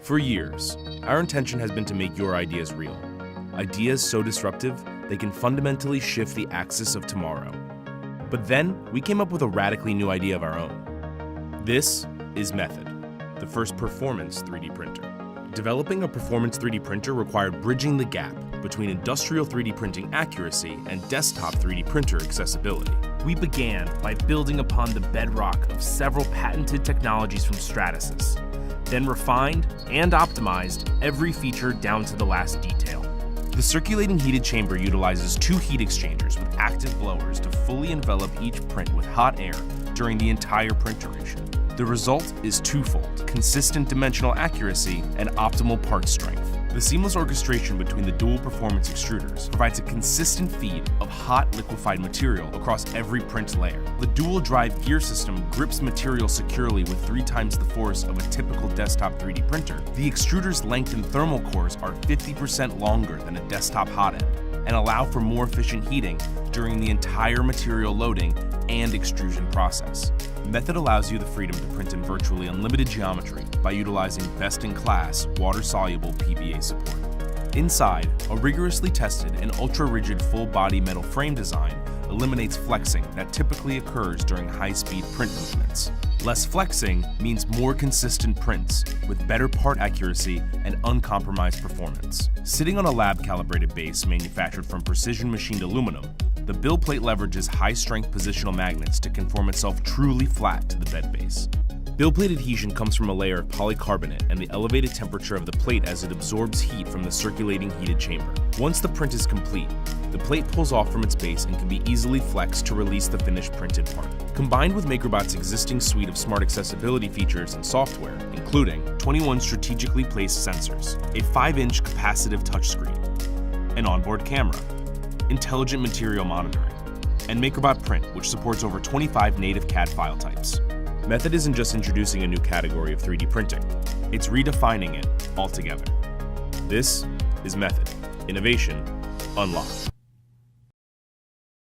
For years, our intention has been to make your ideas real. Ideas so disruptive, they can fundamentally shift the axis of tomorrow. But then, we came up with a radically new idea of our own. This is Method, the first performance 3D printer. Developing a performance 3D printer required bridging the gap between industrial 3D printing accuracy and desktop 3D printer accessibility. We began by building upon the bedrock of several patented technologies from Stratasys, then refined and optimized every feature down to the last detail. The circulating heated chamber utilizes two heat exchangers with active blowers to fully envelop each print with hot air during the entire print duration. The result is twofold: consistent dimensional accuracy and optimal part strength. The seamless orchestration between the dual performance extruders provides a consistent feed of hot liquefied material across every print layer. The dual drive gear system grips material securely with 3 times the force of a typical desktop 3D printer. The extruder's lengthened thermal cores are 50% longer than a desktop hot end and allow for more efficient heating during the entire material loading and extrusion process. Method allows you the freedom to print in virtually unlimited geometry by utilizing best-in-class water-soluble PVA support. Inside, a rigorously tested and ultra-rigid full-body metal frame design eliminates flexing that typically occurs during high-speed print movements. Less flexing means more consistent prints with better part accuracy and uncompromised performance. Sitting on a lab-calibrated base manufactured from precision-machined aluminum, the build plate leverages high-strength positional magnets to conform itself truly flat to the bed base. Build plate adhesion comes from a layer of polycarbonate and the elevated temperature of the plate as it absorbs heat from the circulating heated chamber. Once the print is complete, the plate pulls off from its base and can be easily flexed to release the finished printed part. Combined with MakerBot's existing suite of smart accessibility features and software, including 21 strategically placed sensors, a 5-inch capacitive touchscreen, an onboard camera, intelligent material monitoring, and MakerBot Print, which supports over 25 native CAD file types. Method isn't just introducing a new category of 3D printing, it's redefining it altogether. This is Method. Innovation unlocked.